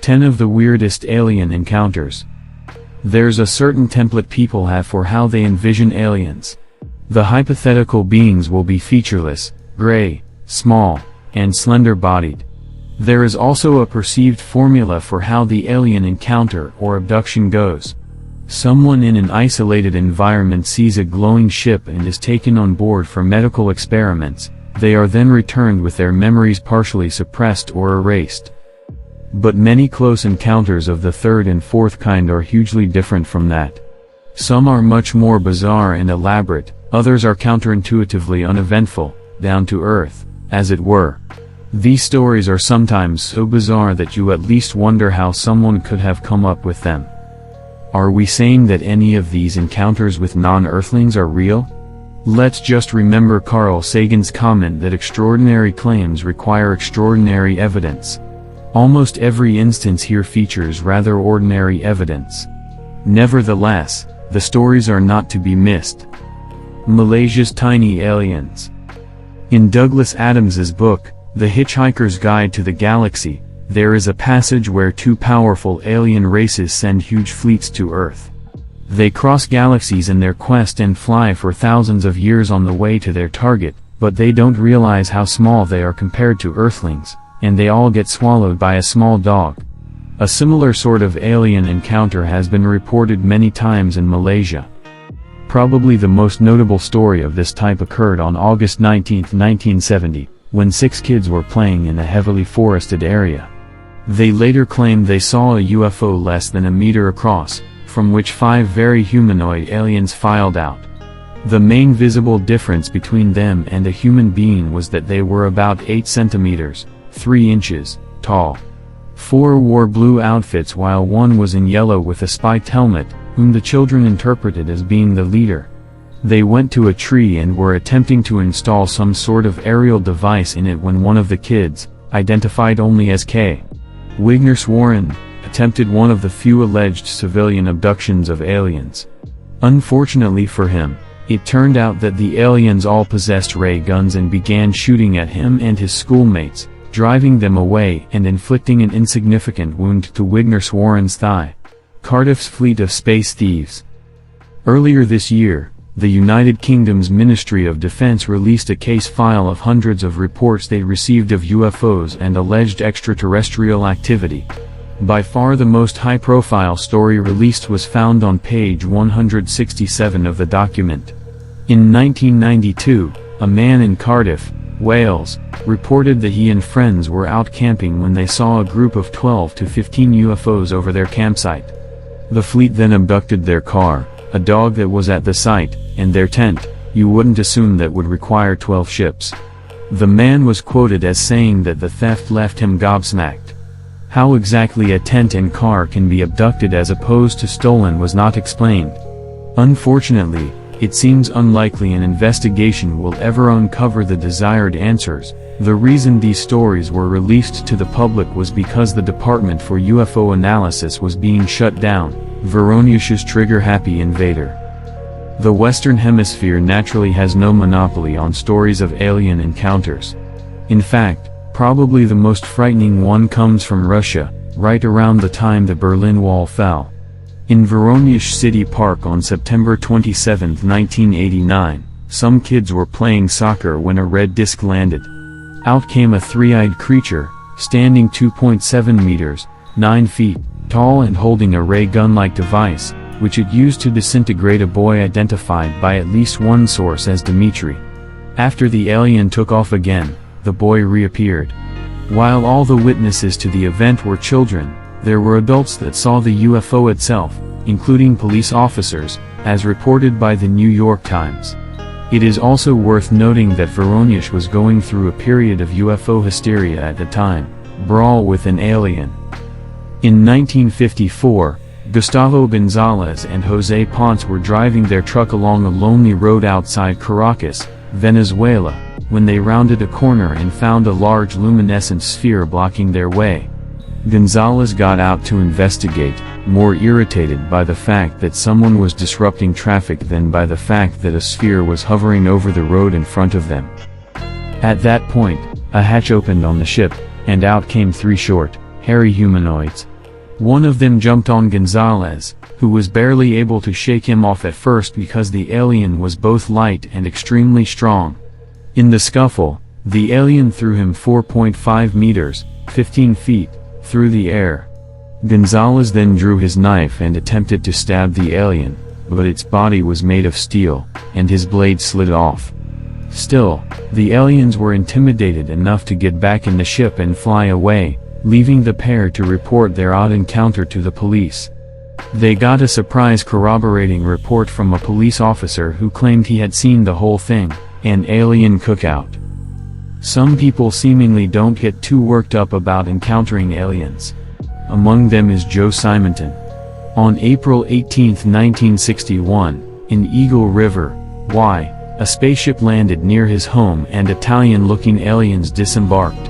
10 of the weirdest alien encounters. There's a certain template people have for how they envision aliens. The hypothetical beings will be featureless, gray, small, and slender-bodied. There is also a perceived formula for how the alien encounter or abduction goes. Someone in an isolated environment sees a glowing ship and is taken on board for medical experiments. They are then returned with their memories partially suppressed or erased. But many close encounters of the third and fourth kind are hugely different from that. Some are much more bizarre and elaborate, others are counterintuitively uneventful, down to earth, as it were. These stories are sometimes so bizarre that you at least wonder how someone could have come up with them. Are we saying that any of these encounters with non-earthlings are real? Let's just remember Carl Sagan's comment that extraordinary claims require extraordinary evidence. Almost every instance here features rather ordinary evidence. Nevertheless, the stories are not to be missed. Malaysia's Tiny Aliens. In Douglas Adams's book, The Hitchhiker's Guide to the Galaxy, there is a passage where two powerful alien races send huge fleets to Earth. They cross galaxies in their quest and fly for thousands of years on the way to their target, but they don't realize how small they are compared to Earthlings, and they all get swallowed by a small dog. A similar sort of alien encounter has been reported many times in Malaysia. Probably the most notable story of this type occurred on August 19, 1970, when 6 kids were playing in a heavily forested area. They later claimed they saw a UFO less than a meter across, from which 5 very humanoid aliens filed out. The main visible difference between them and a human being was that they were about 8 centimeters, 3 inches, tall. 4 wore blue outfits while 1 was in yellow with a spiked helmet, whom the children interpreted as being the leader. They went to a tree and were attempting to install some sort of aerial device in it when one of the kids, identified only as K. Wigner-Swarren, attempted one of the few alleged civilian abductions of aliens. Unfortunately for him, it turned out that the aliens all possessed ray guns and began shooting at him and his schoolmates, driving them away and inflicting an insignificant wound to Wigner-Swarren's thigh. Cardiff's fleet of space thieves. Earlier this year, the United Kingdom's Ministry of Defense released a case file of hundreds of reports they received of UFOs and alleged extraterrestrial activity. By far the most high-profile story released was found on page 167 of the document. In 1992, a man in Cardiff, Wales, reported that he and friends were out camping when they saw a group of 12 to 15 UFOs over their campsite. The fleet then abducted their car, a dog that was at the site, and their tent. You wouldn't assume that would require 12 ships. The man was quoted as saying that the theft left him gobsmacked. How exactly a tent and car can be abducted as opposed to stolen was not explained. Unfortunately, it seems unlikely an investigation will ever uncover the desired answers. The reason these stories were released to the public was because the Department for UFO Analysis was being shut down, Voronezh's trigger-happy invader. The Western Hemisphere naturally has no monopoly on stories of alien encounters. In fact, probably the most frightening one comes from Russia, right around the time the Berlin Wall fell. In Voronezh City Park on September 27, 1989, some kids were playing soccer when a red disc landed. Out came a three-eyed creature, standing 2.7 meters, 9 feet, tall and holding a ray gun-like device, which it used to disintegrate a boy identified by at least one source as Dmitry. After the alien took off again, the boy reappeared. While all the witnesses to the event were children, there were adults that saw the UFO itself, including police officers, as reported by the New York Times. It is also worth noting that Voronezh was going through a period of UFO hysteria at the time, brawl with an alien. In 1954, Gustavo Gonzalez and Jose Ponce were driving their truck along a lonely road outside Caracas, Venezuela, when they rounded a corner and found a large luminescent sphere blocking their way. Gonzalez got out to investigate, more irritated by the fact that someone was disrupting traffic than by the fact that a sphere was hovering over the road in front of them. At that point, A hatch opened on the ship, and out came 3 short, hairy humanoids. One of them jumped on Gonzalez, who was barely able to shake him off at first because the alien was both light and extremely strong. In the scuffle, the alien threw him 4.5 meters, 15 feet, through the air. Gonzalez then drew his knife and attempted to stab the alien, but its body was made of steel, and his blade slid off. Still, the aliens were intimidated enough to get back in the ship and fly away, leaving the pair to report their odd encounter to the police. They got a surprise corroborating report from a police officer who claimed he had seen the whole thing, an alien cookout. Some people seemingly don't get too worked up about encountering aliens. Among them is Joe Simonton. On April 18, 1961, in Eagle River, Y, a spaceship landed near his home and Italian-looking aliens disembarked.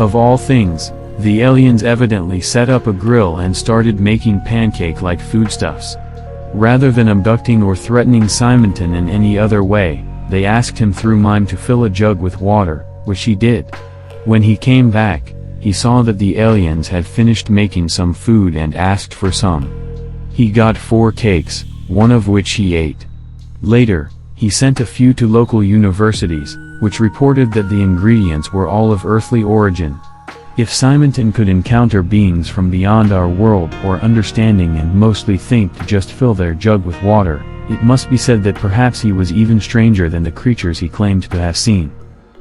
Of all things, the aliens evidently set up a grill and started making pancake-like foodstuffs. Rather than abducting or threatening Simonton in any other way, they asked him through mime to fill a jug with water, which he did. When he came back, he saw that the aliens had finished making some food and asked for some. He got 4 cakes, one of which he ate. Later, he sent a few to local universities, which reported that the ingredients were all of earthly origin. If Simonton could encounter beings from beyond our world or understanding and mostly think to just fill their jug with water, it must be said that perhaps he was even stranger than the creatures he claimed to have seen.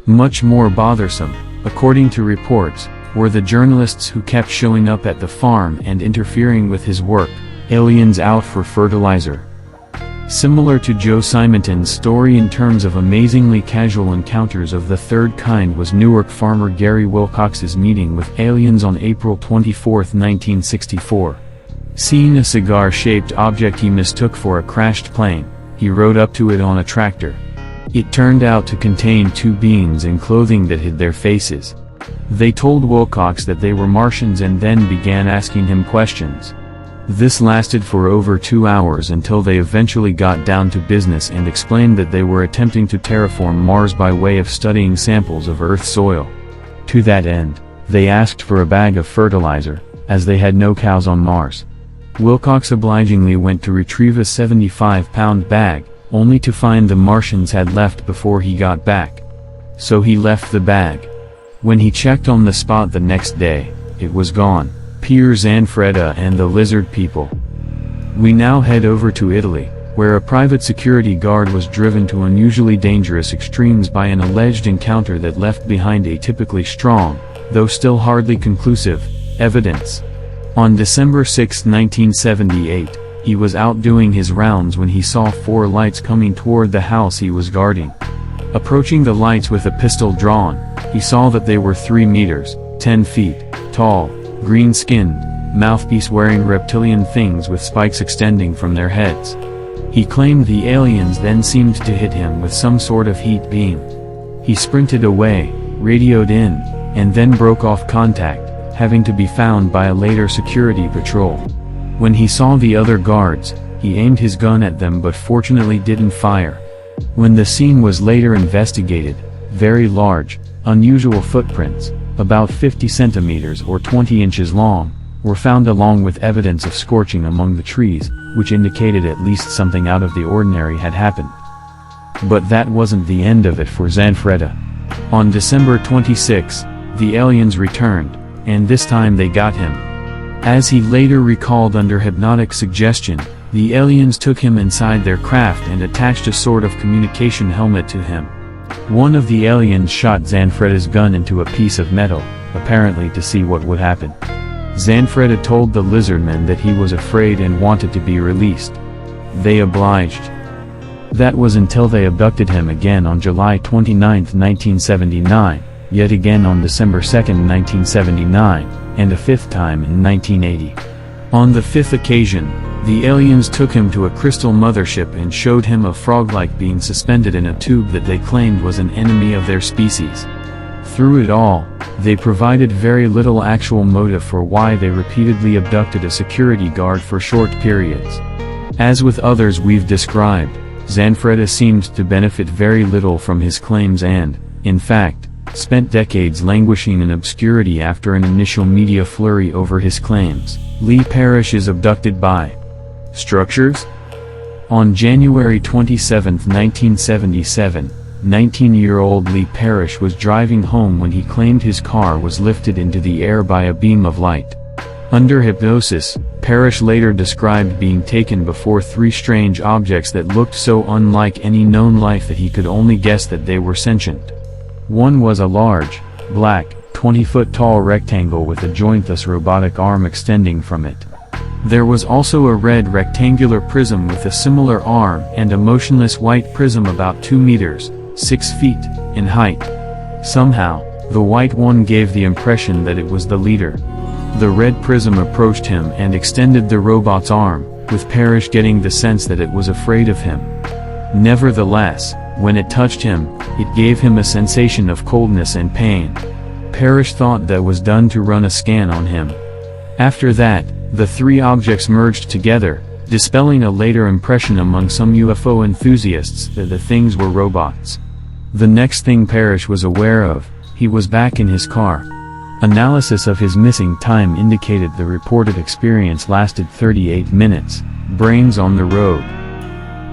Much more bothersome, according to reports, were the journalists who kept showing up at the farm and interfering with his work, aliens out for fertilizer. Similar to Joe Simonton's story in terms of amazingly casual encounters of the third kind was Newark farmer Gary Wilcox's meeting with aliens on April 24, 1964. Seeing a cigar-shaped object he mistook for a crashed plane, he rode up to it on a tractor. It turned out to contain 2 beings in clothing that hid their faces. They told Wilcox that they were Martians and then began asking him questions. This lasted for over 2 hours until they eventually got down to business and explained that they were attempting to terraform Mars by way of studying samples of Earth's soil. To that end, they asked for a bag of fertilizer, as they had no cows on Mars. Wilcox obligingly went to retrieve a 75-pound bag, only to find the Martians had left before he got back. So he left the bag. When he checked on the spot the next day, it was gone. Pier Zanfretta and the Lizard People. We now head over to Italy, where a private security guard was driven to unusually dangerous extremes by an alleged encounter that left behind atypically strong, though still hardly conclusive, evidence. On December 6, 1978, he was out doing his rounds when he saw 4 lights coming toward the house he was guarding. Approaching the lights with a pistol drawn, he saw that they were 3 meters, 10 feet, tall, green-skinned, mouthpiece-wearing reptilian things with spikes extending from their heads. He claimed the aliens then seemed to hit him with some sort of heat beam. He sprinted away, radioed in, and then broke off contact, having to be found by a later security patrol. When he saw the other guards, he aimed his gun at them but fortunately didn't fire. When the scene was later investigated, very large, unusual footprints, about 50 centimeters or 20 inches long, were found along with evidence of scorching among the trees, which indicated at least something out of the ordinary had happened. But that wasn't the end of it for Zanfretta. On December 26, the aliens returned, and this time they got him. As he later recalled under hypnotic suggestion, the aliens took him inside their craft and attached a sort of communication helmet to him. One of the aliens shot Zanfretta's gun into a piece of metal, apparently to see what would happen. Zanfretta told the lizardmen that he was afraid and wanted to be released. They obliged. That was until they abducted him again on July 29, 1979, yet again on December 2, 1979, and a 5th time in 1980. On the 5th occasion, the aliens took him to a crystal mothership and showed him a frog-like being suspended in a tube that they claimed was an enemy of their species. Through it all, they provided very little actual motive for why they repeatedly abducted a security guard for short periods. As with others we've described, Zanfretta seemed to benefit very little from his claims and, in fact, spent decades languishing in obscurity after an initial media flurry over his claims. Lee Parrish is abducted by structures? On January 27, 1977, 19-year-old Lee Parrish was driving home when he claimed his car was lifted into the air by a beam of light. Under hypnosis, Parrish later described being taken before three strange objects that looked so unlike any known life that he could only guess that they were sentient. One was a large, black, 20-foot-tall rectangle with a jointless robotic arm extending from it. There was also a red rectangular prism with a similar arm and a motionless white prism about 2 meters, 6 feet, in height. Somehow, the white one gave the impression that it was the leader. The red prism approached him and extended the robot's arm, with Parrish getting the sense that it was afraid of him. Nevertheless, when it touched him, it gave him a sensation of coldness and pain. Parrish thought that was done to run a scan on him. After that, the three objects merged together, dispelling a later impression among some UFO enthusiasts that the things were robots. The next thing Parrish was aware of, he was back in his car. Analysis of his missing time indicated the reported experience lasted 38 minutes, brains on the road.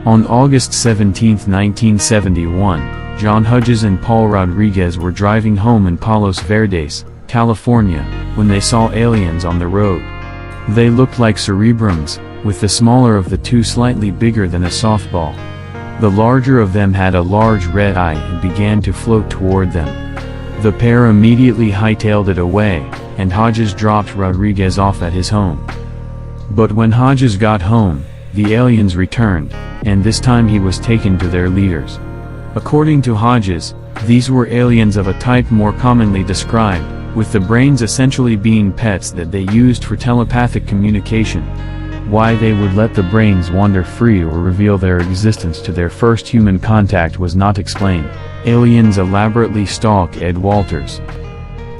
On August 17, 1971, John Hughes and Paul Rodriguez were driving home in Palos Verdes, California, when they saw aliens on the road. They looked like cerebrums, with the smaller of the two slightly bigger than a softball. The larger of them had a large red eye and began to float toward them. The pair immediately hightailed it away, and Hodges dropped Rodriguez off at his home. But when Hodges got home, the aliens returned, and this time he was taken to their leaders. According to Hodges, these were aliens of a type more commonly described, with the brains essentially being pets that they used for telepathic communication. Why they would let the brains wander free or reveal their existence to their first human contact was not explained. Aliens elaborately stalk Ed Walters.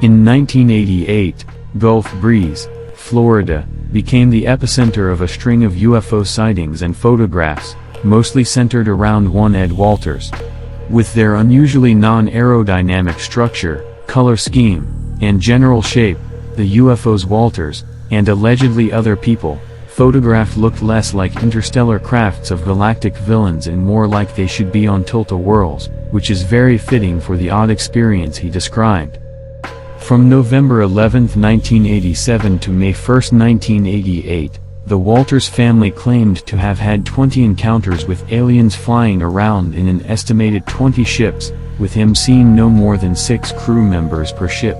In 1988, Gulf Breeze, Florida, became the epicenter of a string of UFO sightings and photographs, mostly centered around one Ed Walters. With their unusually non-aerodynamic structure, color scheme, and general shape, the UFO's Walters, and allegedly other people, photographed looked less like interstellar crafts of galactic villains and more like they should be on tilt-a-whirls, which is very fitting for the odd experience he described. From November 11, 1987 to May 1, 1988, the Walters family claimed to have had 20 encounters with aliens flying around in an estimated 20 ships, with him seeing no more than 6 crew members per ship.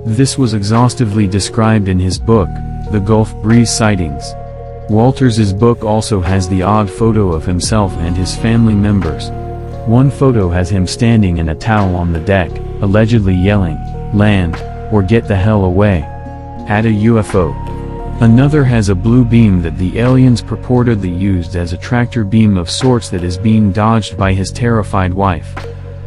This was exhaustively described in his book, The Gulf Breeze Sightings. Walters' book also has the odd photo of himself and his family members. One photo has him standing in a towel on the deck, allegedly yelling, "Land, or get the hell away," at a UFO. Another has a blue beam that the aliens purportedly used as a tractor beam of sorts that is being dodged by his terrified wife.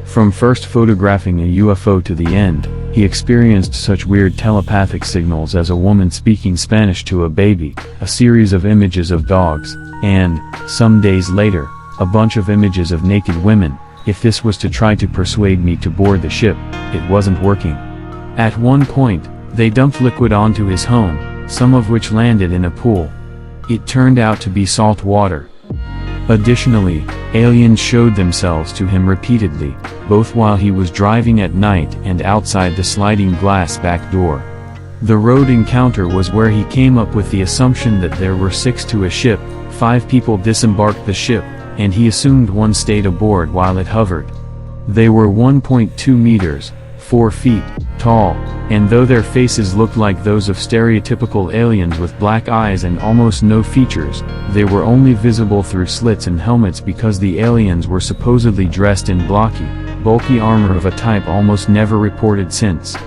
From first photographing a UFO to the end, he experienced such weird telepathic signals as a woman speaking Spanish to a baby, a series of images of dogs, and, some days later, a bunch of images of naked women. If this was to try to persuade me to board the ship, it wasn't working. At one point, they dumped liquid onto his home, some of which landed in a pool. It turned out to be salt water. Additionally, aliens showed themselves to him repeatedly, both while he was driving at night and outside the sliding glass back door. The road encounter was where he came up with the assumption that there were 6 to a ship, 5 people disembarked the ship, and he assumed one stayed aboard while it hovered. They were 1.2 meters, 4 feet, tall, and though their faces looked like those of stereotypical aliens with black eyes and almost no features, they were only visible through slits in helmets because the aliens were supposedly dressed in blocky, bulky armor of a type almost never reported since.